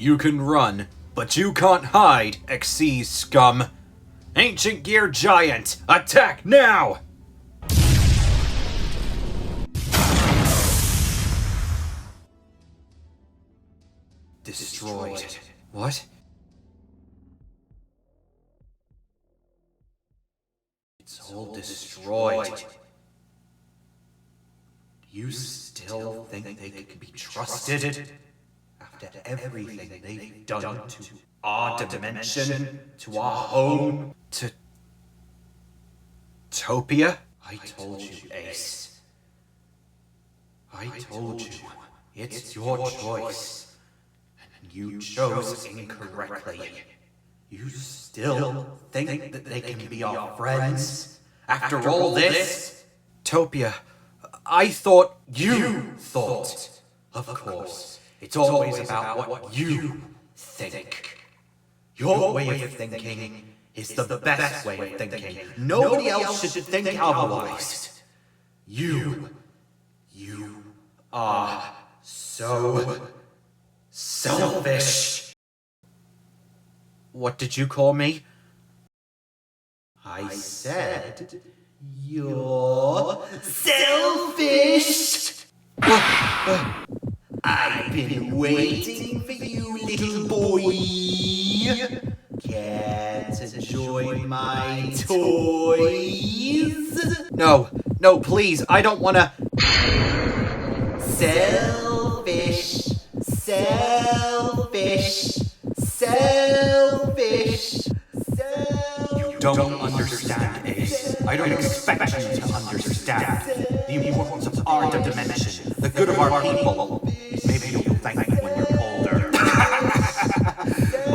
You can run, but you can't hide, Xyz scum. Ancient Gear Giant, attack now! Destroyed. What? It's all destroyed. You still think they can be trusted? After everything they've done to our dimension, to our home, to Topia? I told you, Ace. I told you, it's your choice. And you chose incorrectly. You still think that they can be our friends? After all this? Topia, I thought you thought. Of course, it's always about what you think. Your way of thinking is the best way of thinking. Nobody else should think otherwise. You are so selfish. What did you call me? I said, you're selfish. I've been waiting for you, little boy. Care to join my toys? No, please, I don't wanna. Selfish. You don't understand, Ace. I don't expect you to understand the importance of our dimension, the good of our people. Maybe you'll thank me when you're older.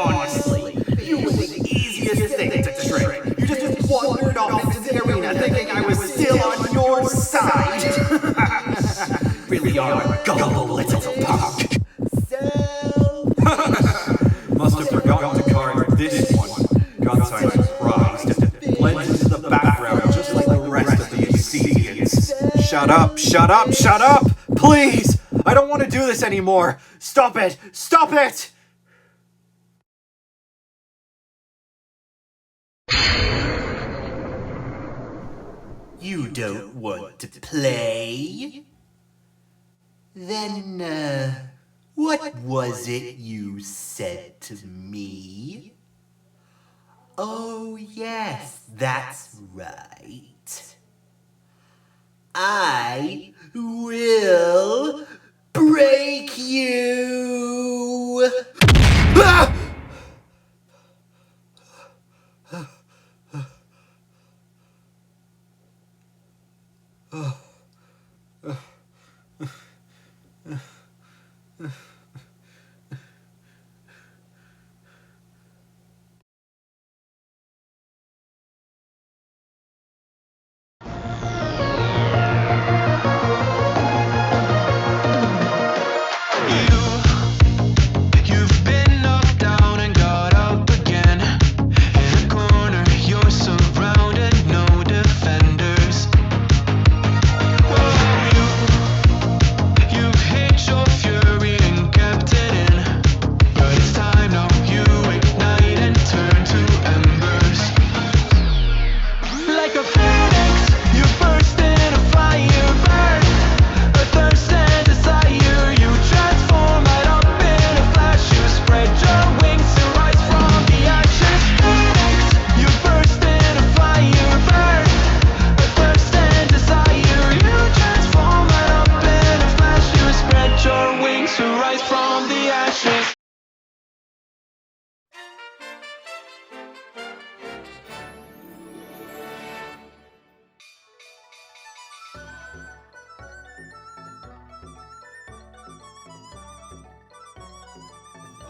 Honestly, you were the easiest thing to trick. You just wandered off into the arena thinking I was still on your side. Really are a gullible little punk. Must have forgotten to card this one. God's I'm surprised. Blends into the background just like the rest of the Obsidians. Shut up! Please! I don't want to do this anymore! Stop it! You don't want to play? Then, what was it you said to me? Oh, yes, that's right. I will break you! Ah!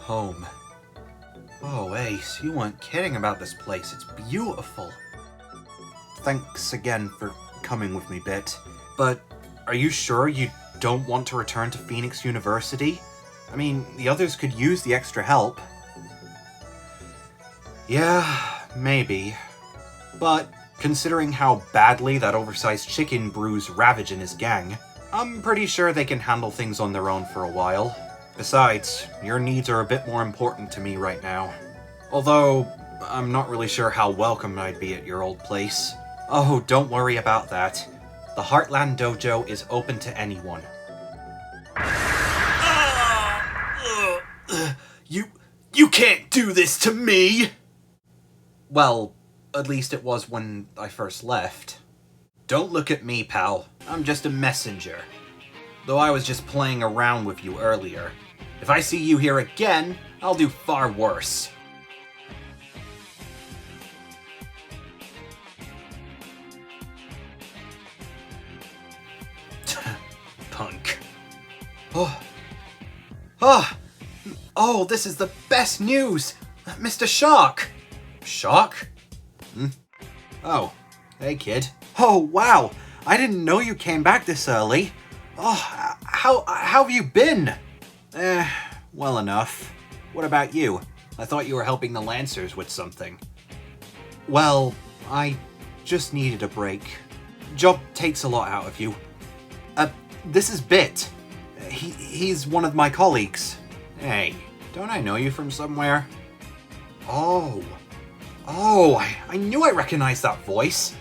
Home. Oh, Ace, you weren't kidding about this place. It's beautiful. Thanks again for coming with me, Bit. But are you sure you don't want to return to Phoenix University? I mean, the others could use the extra help. Yeah, maybe. But considering how badly that oversized chicken brews Ravage and his gang, I'm pretty sure they can handle things on their own for a while. Besides, your needs are a bit more important to me right now. Although, I'm not really sure how welcome I'd be at your old place. Oh, don't worry about that. The Heartland Dojo is open to anyone. You can't do this to me! Well, at least it was when I first left. Don't look at me, pal. I'm just a messenger. Though I was just playing around with you earlier. If I see you here again, I'll do far worse. Punk. Oh, this is the best news! Mr. Shark! Shark? Oh, hey kid. Oh, wow! I didn't know you came back this early. Oh, how have you been? Well enough. What about you? I thought you were helping the Lancers with something. Well, I just needed a break. Job takes a lot out of you. This is Bit. He's one of my colleagues. Hey, don't I know you from somewhere? Oh, I knew I recognized that voice.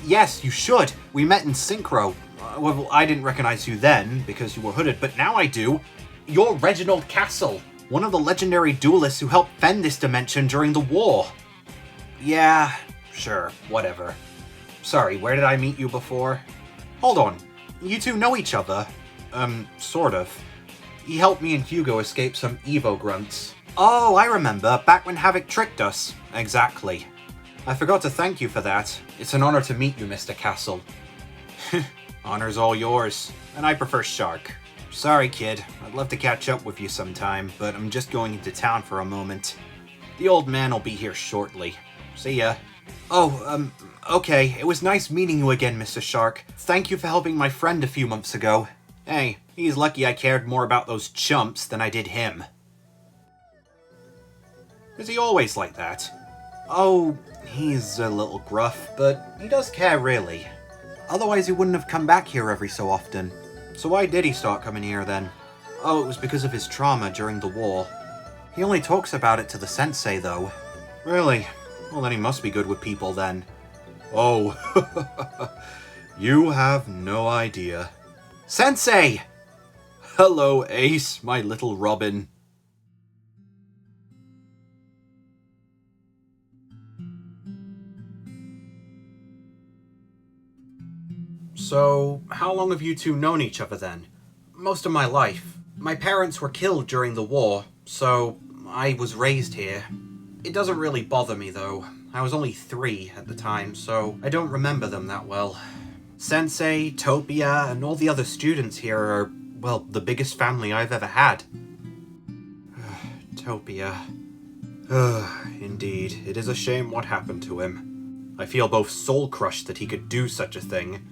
Yes, you should. We met in Synchro. Well, I didn't recognize you then, because you were hooded, but now I do. You're Reginald Castle, one of the legendary duelists who helped fend this dimension during the war. Yeah, sure, whatever. Sorry, where did I meet you before? Hold on, you two know each other? Sort of. He helped me and Yugioh escape some Evo grunts. Oh, I remember, back when Havoc tricked us. Exactly. I forgot to thank you for that. It's an honor to meet you, Mr. Castle. Honor's all yours, and I prefer Shark. Sorry, kid. I'd love to catch up with you sometime, but I'm just going into town for a moment. The old man will be here shortly. See ya. Oh, okay. It was nice meeting you again, Mr. Shark. Thank you for helping my friend a few months ago. Hey, he's lucky I cared more about those chumps than I did him. Is he always like that? Oh, he's a little gruff, but he does care, really. Otherwise he wouldn't have come back here every so often. So why did he start coming here then? Oh, it was because of his trauma during the war. He only talks about it to the Sensei, though. Really? Well, then he must be good with people, then. Oh, you have no idea. Sensei! Hello, Ace, my little Robin. So, how long have you two known each other then? Most of my life. My parents were killed during the war, so I was raised here. It doesn't really bother me though. I was only 3 at the time, so I don't remember them that well. Sensei, Topia, and all the other students here are, well, the biggest family I've ever had. Topia. Indeed, it is a shame what happened to him. I feel both soul-crushed that he could do such a thing,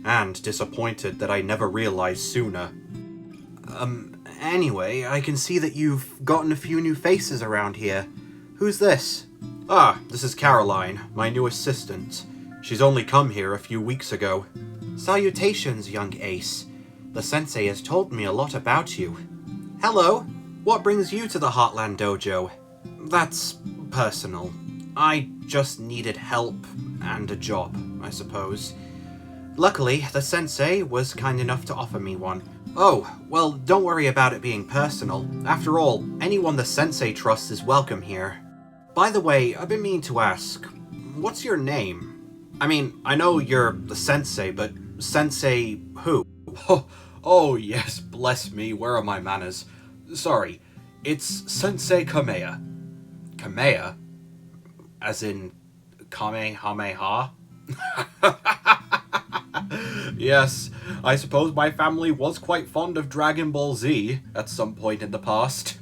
and disappointed that I never realized sooner. Anyway, I can see that you've gotten a few new faces around here. Who's this? Ah, this is Caroline, my new assistant. She's only come here a few weeks ago. Salutations, young Ace. The Sensei has told me a lot about you. Hello, what brings you to the Heartland Dojo? That's personal. I just needed help and a job, I suppose. Luckily, the Sensei was kind enough to offer me one. Oh, well, don't worry about it being personal. After all, anyone the Sensei trusts is welcome here. By the way, I've been meaning to ask, what's your name? I mean, I know you're the Sensei, but Sensei who? Oh yes, bless me, where are my manners? Sorry, it's Sensei Kamea. Kamea? As in, Kamehameha? Yes, I suppose my family was quite fond of Dragon Ball Z at some point in the past.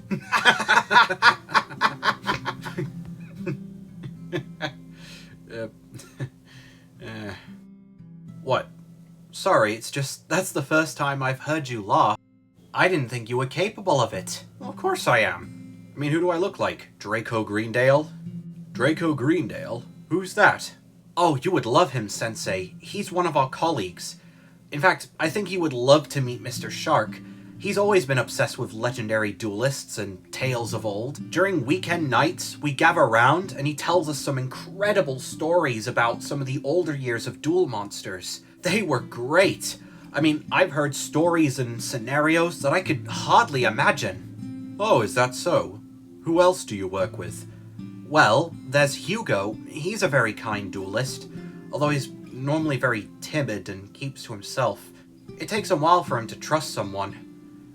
What? Sorry, it's just, that's the first time I've heard you laugh. I didn't think you were capable of it. Well, of course I am. I mean, who do I look like? Draco Greendale? Draco Greendale? Who's that? Oh, you would love him, Sensei. He's one of our colleagues. In fact, I think you would love to meet Mr. Shark. He's always been obsessed with legendary duelists and tales of old. During weekend nights, we gather around and he tells us some incredible stories about some of the older years of duel monsters. They were great. I mean, I've heard stories and scenarios that I could hardly imagine. Oh, is that so? Who else do you work with? Well, there's Yugioh. He's a very kind duelist, although he's normally very timid and keeps to himself. It takes a while for him to trust someone.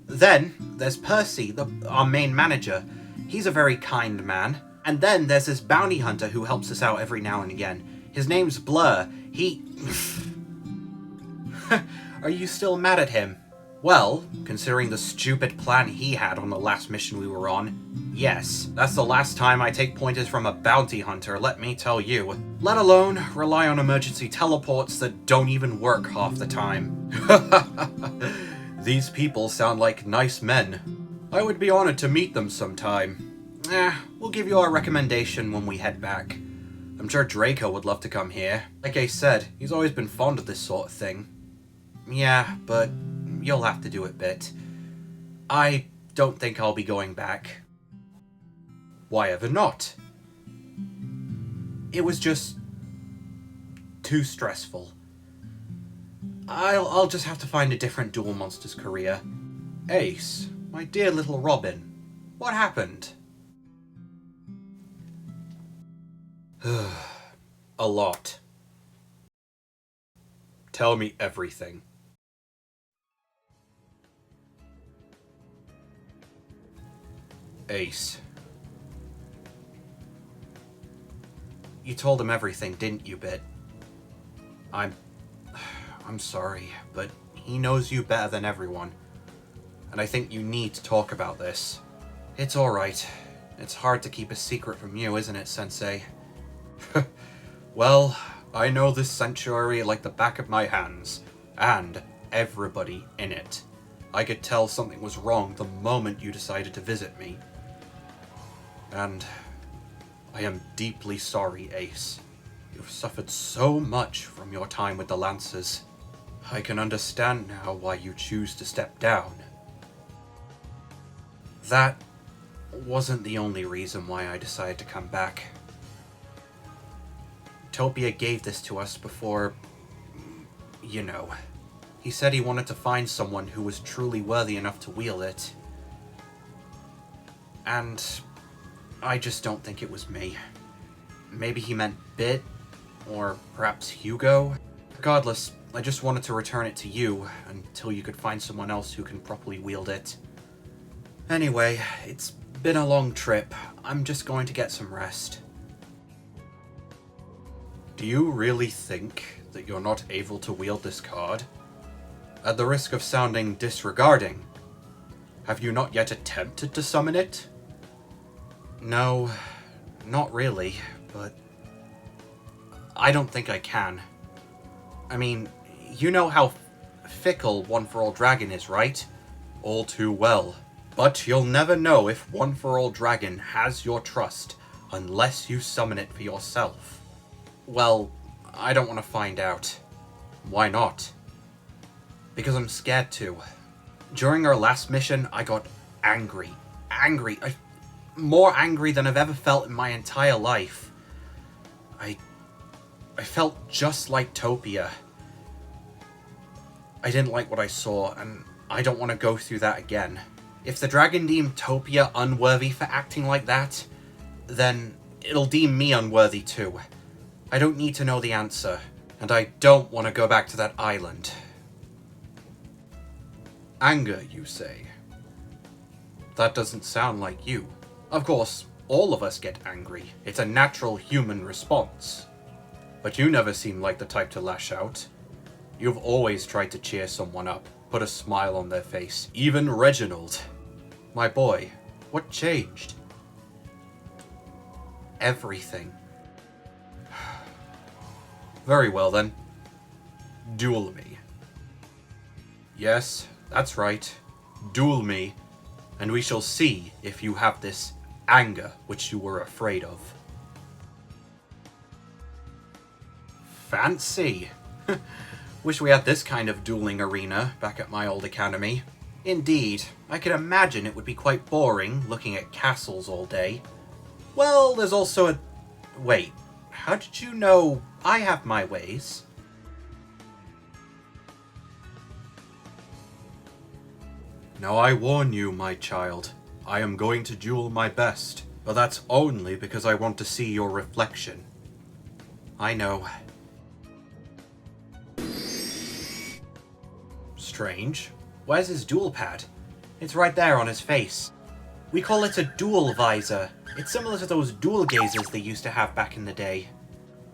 Then, there's Percy, our main manager. He's a very kind man. And then there's this bounty hunter who helps us out every now and again. His name's Blur. He... Are you still mad at him? Well, considering the stupid plan he had on the last mission we were on, yes. That's the last time I take pointers from a bounty hunter, let me tell you. Let alone rely on emergency teleports that don't even work half the time. These people sound like nice men. I would be honored to meet them sometime. We'll give you our recommendation when we head back. I'm sure Draco would love to come here. Like I said, he's always been fond of this sort of thing. Yeah, but you'll have to do it, Bit. I don't think I'll be going back. Why ever not? It was just too stressful. I'll just have to find a different Duel Monsters career. Ace, my dear little Robin, what happened? A lot. Tell me everything. Ace. You told him everything, didn't you, Bit? I'm sorry, but he knows you better than everyone. And I think you need to talk about this. It's alright. It's hard to keep a secret from you, isn't it, Sensei? Well, I know this sanctuary like the back of my hands. And everybody in it. I could tell something was wrong the moment you decided to visit me. And I am deeply sorry, Ace. You've suffered so much from your time with the Lancers. I can understand now why you choose to step down. That wasn't the only reason why I decided to come back. Topia gave this to us before... you know. He said he wanted to find someone who was truly worthy enough to wield it. And I just don't think it was me. Maybe he meant Bit, or perhaps Yugioh. Regardless, I just wanted to return it to you until you could find someone else who can properly wield it. Anyway, it's been a long trip. I'm just going to get some rest. Do you really think that you're not able to wield this card? At the risk of sounding disregarding, have you not yet attempted to summon it? No, not really, but I don't think I can. I mean, you know how fickle One For All Dragon is, right? All too well. But you'll never know if One For All Dragon has your trust unless you summon it for yourself. Well, I don't want to find out. Why not? Because I'm scared to. During our last mission, I got angry. More angry than I've ever felt in my entire life. I felt just like Topia. I didn't like what I saw, and I don't want to go through that again. If the dragon deemed Topia unworthy for acting like that, then it'll deem me unworthy too. I don't need to know the answer, and I don't want to go back to that island. Anger, you say? That doesn't sound like you. Of course, all of us get angry. It's a natural human response. But you never seem like the type to lash out. You've always tried to cheer someone up, put a smile on their face. Even Reginald. My boy, what changed? Everything. Very well then. Duel me. Yes, that's right. Duel me, and we shall see if you have this anger which you were afraid of. Fancy. Wish we had this kind of dueling arena back at my old academy. Indeed, I can imagine it would be quite boring looking at castles all day. Well, there's also a... Wait, how did you know I have my ways? Now I warn you, my child, I am going to duel my best, but that's only because I want to see your reflection. I know. Strange. Where's his duel pad? It's right there on his face. We call it a duel visor. It's similar to those duel gazers they used to have back in the day.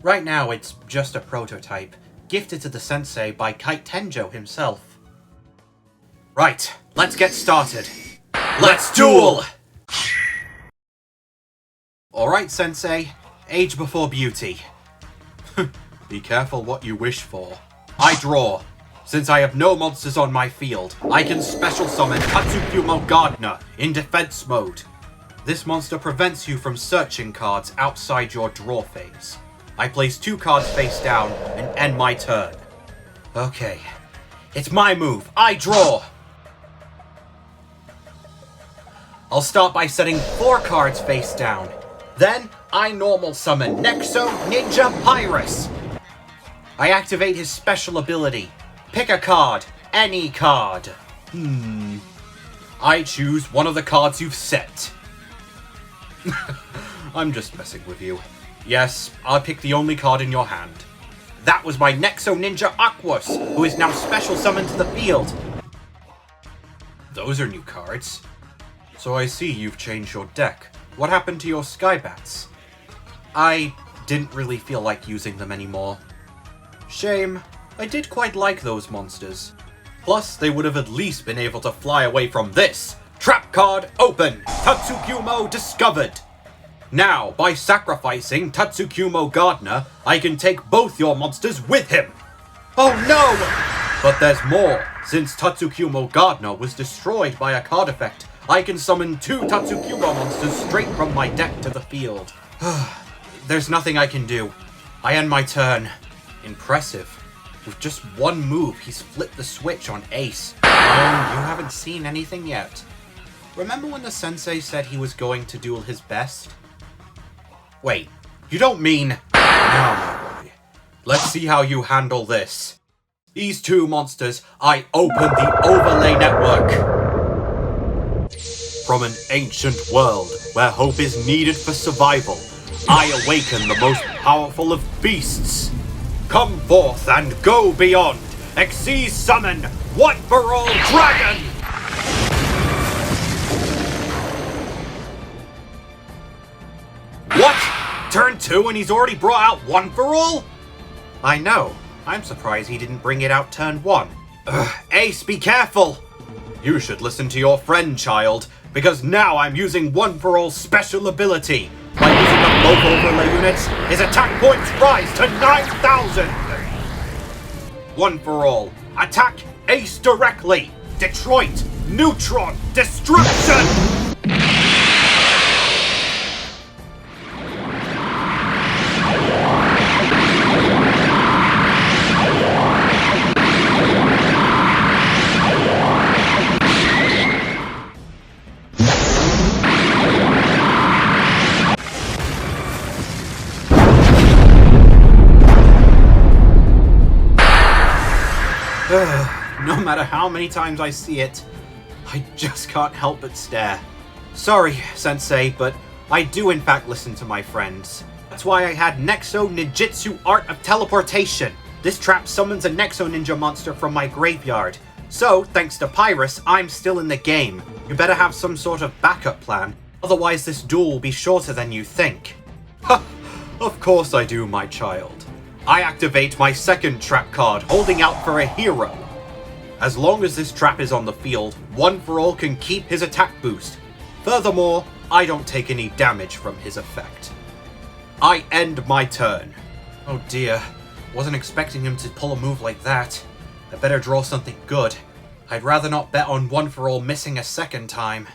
Right now, it's just a prototype, gifted to the Sensei by Kite Tenjo himself. Right, let's get started. Let's duel! Alright, Sensei. Age before beauty. Be careful what you wish for. I draw. Since I have no monsters on my field, I can special summon Tatsukumo Gardener in defense mode. This monster prevents you from searching cards outside your draw phase. I place 2 cards face down and end my turn. Okay, it's my move. I draw! I'll start by setting 4 cards face down. Then, I normal summon Nexo Ninja Pyrus. I activate his special ability. Pick a card. Any card. I choose one of the cards you've set. I'm just messing with you. Yes, I'll pick the only card in your hand. That was my Nexo Ninja Aquos, who is now special summoned to the field. Those are new cards. So I see you've changed your deck. What happened to your Skybats? I didn't really feel like using them anymore. Shame. I did quite like those monsters. Plus, they would have at least been able to fly away from this. Trap card open! Tatsukumo discovered! Now, by sacrificing Tatsukumo Gardener, I can take both your monsters with him! Oh no! But there's more. Since Tatsukumo Gardener was destroyed by a card effect, I can summon 2 Tatsukumo monsters straight from my deck to the field. There's nothing I can do. I end my turn. Impressive. With just one move, he's flipped the switch on Ace. Oh, you haven't seen anything yet. Remember when the Sensei said he was going to duel his best? Wait, you don't mean... Now, my boy. Let's see how you handle this. These 2 monsters, I open the overlay network. From an ancient world where hope is needed for survival, I awaken the most powerful of beasts. Come forth and go beyond! Xyz summon One for All Dragon! What? Turn 2 and he's already brought out One for All? I know. I'm surprised he didn't bring it out turn 1. Ace, be careful! You should listen to your friend, child, because now I'm using One for All's special ability. By using the both overlay units, his attack points rise to 9,000! One for All. Attack Ace directly! Detroit! Neutron! Destruction! No matter how many times I see it, I just can't help but stare. Sorry, Sensei, but I do in fact listen to my friends. That's why I had Nexo Ninjutsu Art of Teleportation. This trap summons a Nexo Ninja monster from my graveyard. So, thanks to Pyrus, I'm still in the game. You better have some sort of backup plan, otherwise this duel will be shorter than you think. Ha! Of course I do, my child. I activate my second trap card, holding out for a hero. As long as this trap is on the field, One for All can keep his attack boost. Furthermore, I don't take any damage from his effect. I end my turn. Oh dear, wasn't expecting him to pull a move like that. I better draw something good. I'd rather not bet on One for All missing a second time.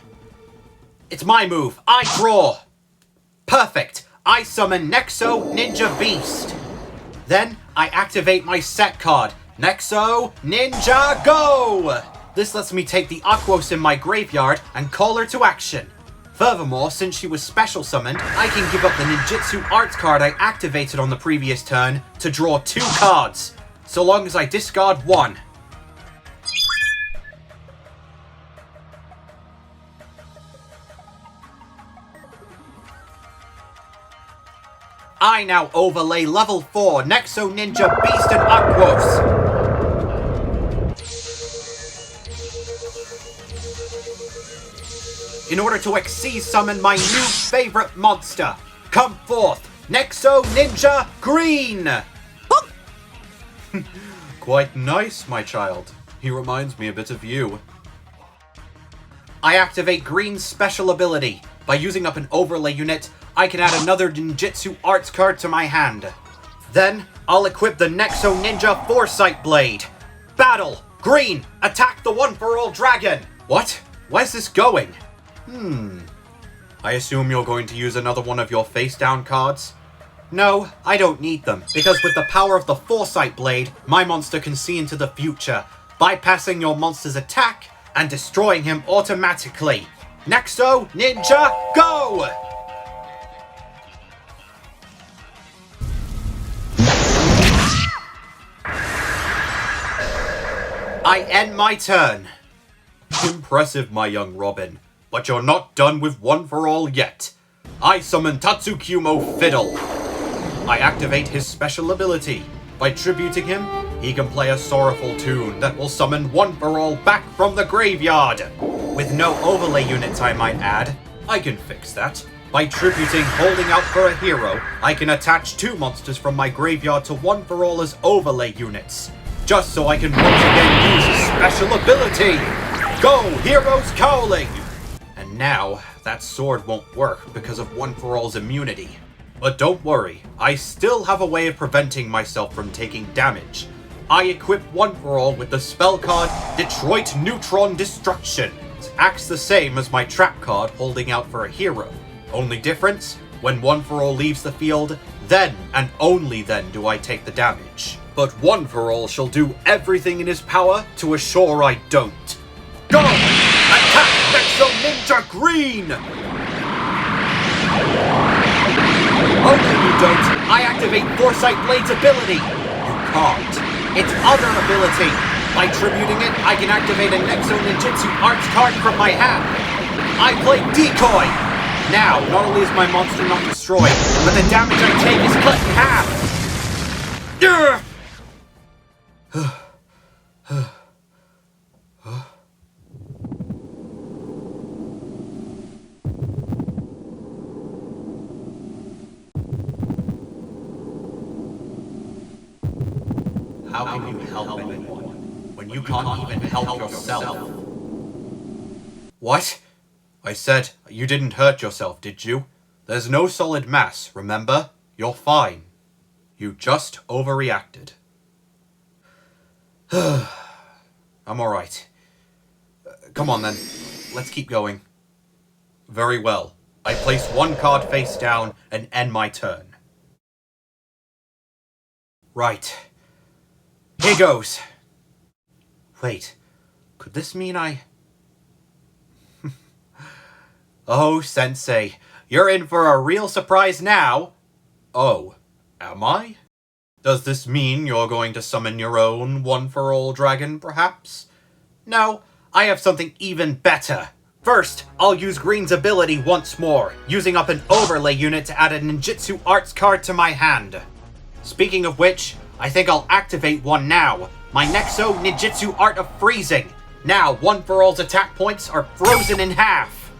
It's my move, I draw! Perfect! I summon Nexo Ninja Beast. Then, I activate my set card, Nexo Ninja Go! This lets me take the Aquos in my graveyard and call her to action. Furthermore, since she was special summoned, I can give up the ninjutsu arts card I activated on the previous turn to draw 2 cards, so long as I discard 1. I now overlay level 4 Nexo Ninja Beast and Aquos. In order to Xyz summon my new favorite monster. Come forth, Nexo Ninja Green! Quite nice, my child. He reminds me a bit of you. I activate Green's special ability. By using up an overlay unit, I can add another ninjutsu arts card to my hand. Then, I'll equip the Nexo Ninja Foresight Blade. Battle! Green! Attack the one-for-all dragon! What? Where's this going? I assume you're going to use another one of your face-down cards? No, I don't need them, because with the power of the Foresight Blade, my monster can see into the future, bypassing your monster's attack and destroying him automatically. Nexo Ninja, go! I end my turn. Impressive, my young Robin. But you're not done with One for All yet. I summon Tatsukumo Fiddle. I activate his special ability. By tributing him, he can play a sorrowful tune that will summon One for All back from the graveyard. With no overlay units, I might add. I can fix that. By tributing Holding Out for a Hero, I can attach 2 monsters from my graveyard to One for All as overlay units. Just so I can once again use his special ability. Go, Heroes Cowling! And now, that sword won't work because of One for All's immunity. But don't worry, I still have a way of preventing myself from taking damage. I equip One for All with the spell card Detroit Neutron Destruction. It acts the same as my trap card Holding Out for a Hero. Only difference, when One for All leaves the field, then and only then do I take the damage. But One for All shall do everything in his power to assure I don't. Go! Attack Nexo Ninja Green! Oh no you don't! I activate Foresight Blade's ability! You can't. Its other ability! By tributing it, I can activate a Nexo Ninjutsu Arts card from my hand. I play Decoy! Now, not only is my monster not destroyed, but the damage I take is cut in half! How can you help anyone when you can't even help yourself? What? I said you didn't hurt yourself, did you? There's no solid mass, remember? You're fine. You just overreacted. I'm alright. Come on then, let's keep going. Very well. I place 1 card face down and end my turn. Right. Here goes. Wait, could this mean I... Oh, Sensei, you're in for a real surprise now. Oh, am I? Does this mean you're going to summon your own one-for-all dragon, perhaps? No, I have something even better. First, I'll use Green's ability once more, using up an overlay unit to add a ninjutsu arts card to my hand. Speaking of which, I think I'll activate one now. My Nexo Ninjutsu Art of Freezing. Now, One for All's attack points are frozen in half.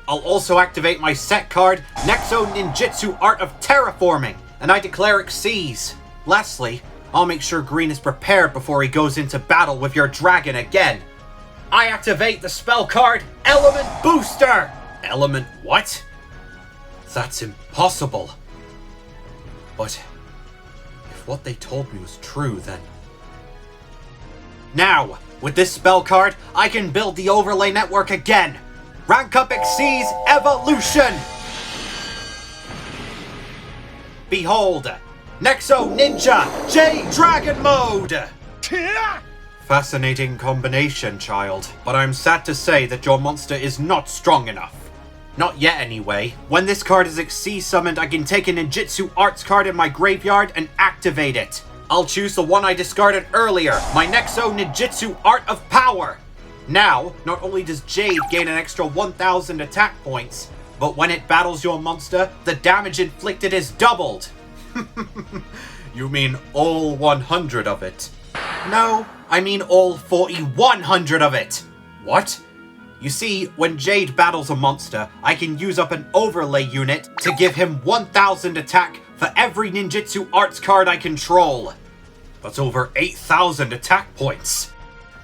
I'll also activate my set card, Nexo Ninjutsu Art of Terraforming, and I declare Xyz. Lastly, I'll make sure Green is prepared before he goes into battle with your dragon again. I activate the spell card, Element Booster! Element what? That's impossible. But if what they told me was true, then... Now, with this spell card, I can build the overlay network again. Rank up Xyz Evolution! Behold, Nexo Ninja J Dragon Mode! Fascinating combination, child, but I'm sad to say that your monster is not strong enough. Not yet, anyway. When this card is Xyz summoned, I can take a ninjutsu arts card in my graveyard and activate it. I'll choose the one I discarded earlier, my Nexo Ninjutsu Art of Power. Now, not only does Jade gain an extra 1,000 attack points, but when it battles your monster, the damage inflicted is doubled. You mean all 100 of it? No, I mean all 4,100 of it. What? You see, when Jade battles a monster, I can use up an overlay unit to give him 1,000 attack for every ninjutsu arts card I control. That's over 8,000 attack points.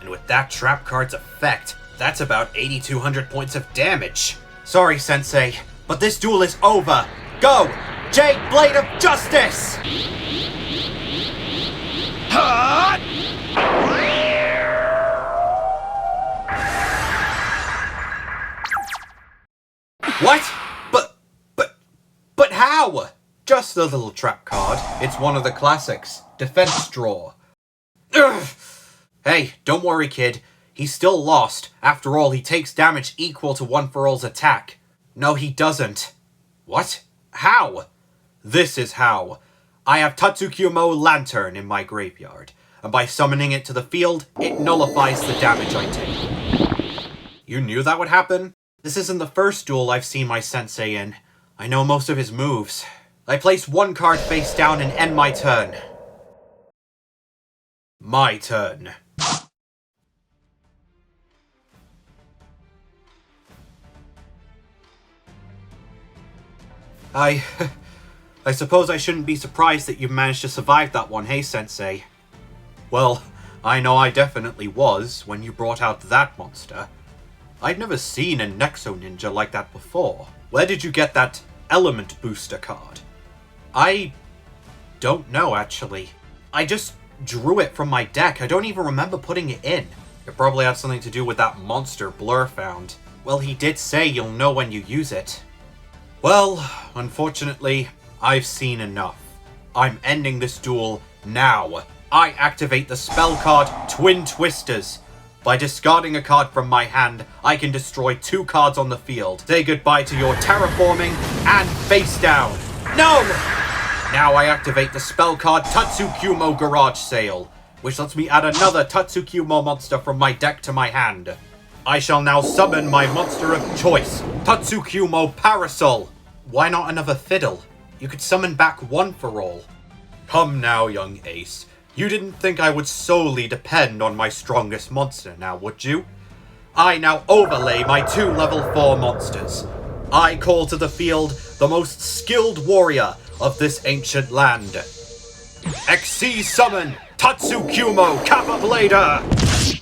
And with that trap card's effect, that's about 8,200 points of damage. Sorry, Sensei, but this duel is over. Go! Jade Blade of Justice! What? But how? Just a little trap card. It's one of the classics. Defense draw. Ugh. Hey, don't worry, kid. He's still lost. After all, he takes damage equal to One For All's attack. No, he doesn't. What? How? This is how. I have Tatsukyumo Lantern in my graveyard, and by summoning it to the field, it nullifies the damage I take. You knew that would happen? This isn't the first duel I've seen my sensei in. I know most of his moves. I place one card face down and end my turn. My turn. I suppose I shouldn't be surprised that you managed to survive that one, hey, Sensei? Well, I know I definitely was when you brought out that monster. I'd never seen a Nexo Ninja like that before. Where did you get that Element Booster card? I don't know, actually. I just drew it from my deck. I don't even remember putting it in. It probably had something to do with that monster Blur found. Well, he did say you'll know when you use it. Well, unfortunately, I've seen enough. I'm ending this duel now. I activate the spell card Twin Twisters. By discarding a card from my hand, I can destroy 2 cards on the field. Say goodbye to your terraforming and face down. No! Now I activate the spell card Tatsukyumo Garage Sale, which lets me add another Tatsukyumo monster from my deck to my hand. I shall now summon my monster of choice, Tatsukyumo Parasol. Why not another fiddle? You could summon back One For All. Come now, young ace. You didn't think I would solely depend on my strongest monster now, would you? I now overlay my 2 level 4 monsters. I call to the field the most skilled warrior of this ancient land. Xyz summon Tatsukyumo Kappa Blader!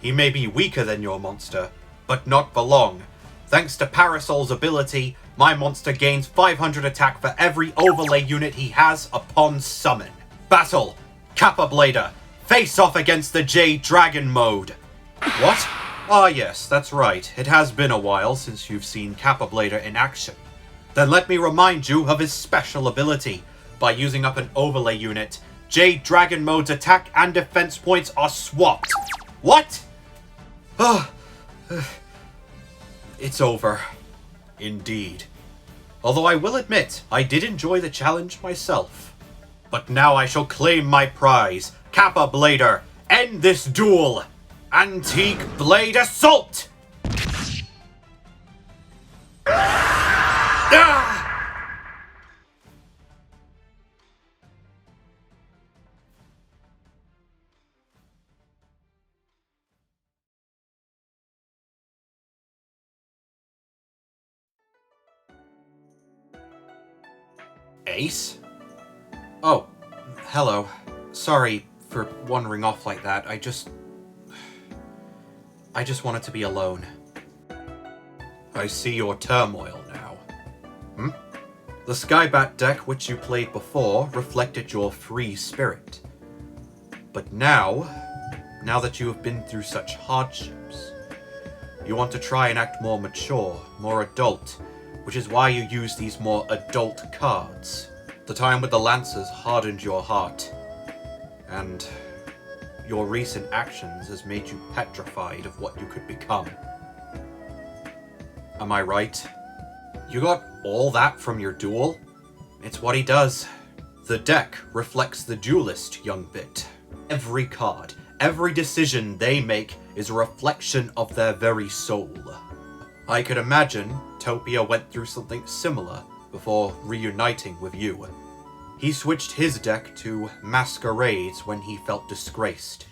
He may be weaker than your monster, but not for long. Thanks to Parasol's ability, my monster gains 500 attack for every overlay unit he has upon summon. Battle! Kappa Blader, face off against the Jade Dragon mode. What? Ah yes, that's right. It has been a while since you've seen Kappa Blader in action. Then let me remind you of his special ability. By using up an overlay unit, Jade Dragon mode's attack and defense points are swapped. What? It's over. Indeed. Although I will admit, I did enjoy the challenge myself. But now I shall claim my prize. Kappa Blader, end this duel! Antique Blade Assault! Ah! Ace? Oh, hello. Sorry for wandering off like that. I just wanted to be alone. I see your turmoil now. The Skybat deck which you played before reflected your free spirit. But now that you have been through such hardships, you want to try and act more mature, more adult, which is why you use these more adult cards. The time with the Lancers hardened your heart, and your recent actions has made you petrified of what you could become. Am I right? You got all that from your duel? It's what he does. The deck reflects the duelist, young bit. Every card, every decision they make is a reflection of their very soul. I could imagine Topia went through something similar before reuniting with you. He switched his deck to masquerades when he felt disgraced,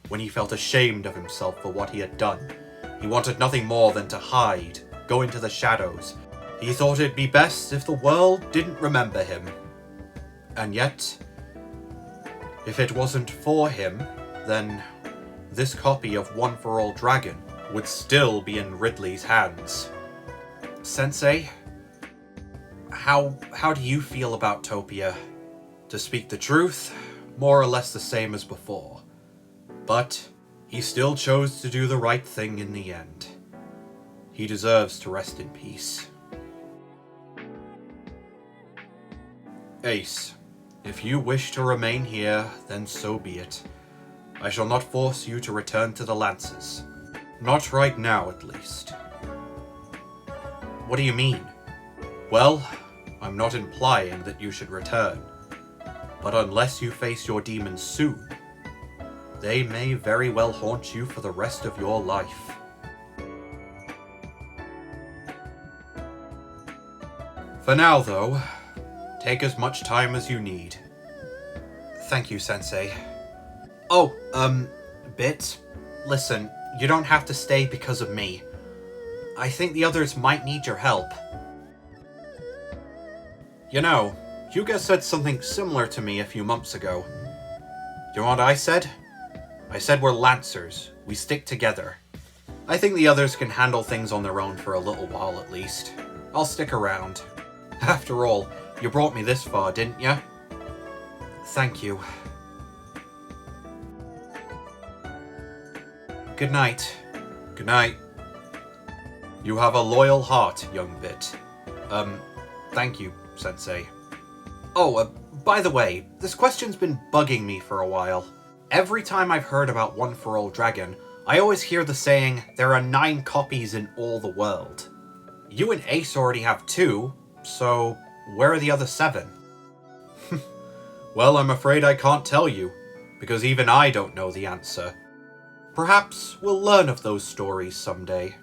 when he felt ashamed of himself for what he had done. He wanted nothing more than to hide, go into the shadows. He thought it'd be best if the world didn't remember him. And yet, if it wasn't for him, then this copy of One for All Dragon would still be in Ridley's hands. Sensei, how do you feel about Topia? To speak the truth, more or less the same as before. But he still chose to do the right thing in the end. He deserves to rest in peace. Ace, if you wish to remain here, then so be it. I shall not force you to return to the Lancers. Not right now, at least. What do you mean? Well, I'm not implying that you should return. But unless you face your demons soon, they may very well haunt you for the rest of your life. For now, though, take as much time as you need. Thank you, Sensei. Oh, Bit, listen, you don't have to stay because of me. I think the others might need your help. You know, Yugioh said something similar to me a few months ago. You know what I said? I said we're Lancers. We stick together. I think the others can handle things on their own for a little while at least. I'll stick around. After all, you brought me this far, didn't you? Thank you. Good night. Good night. You have a loyal heart, young Bit. Thank you, Sensei. Oh, by the way, this question's been bugging me for a while. Every time I've heard about One for All Dragon, I always hear the saying, there are 9 copies in all the world. You and Ace already have 2, so where are the other 7? Well, I'm afraid I can't tell you, because even I don't know the answer. Perhaps we'll learn of those stories someday.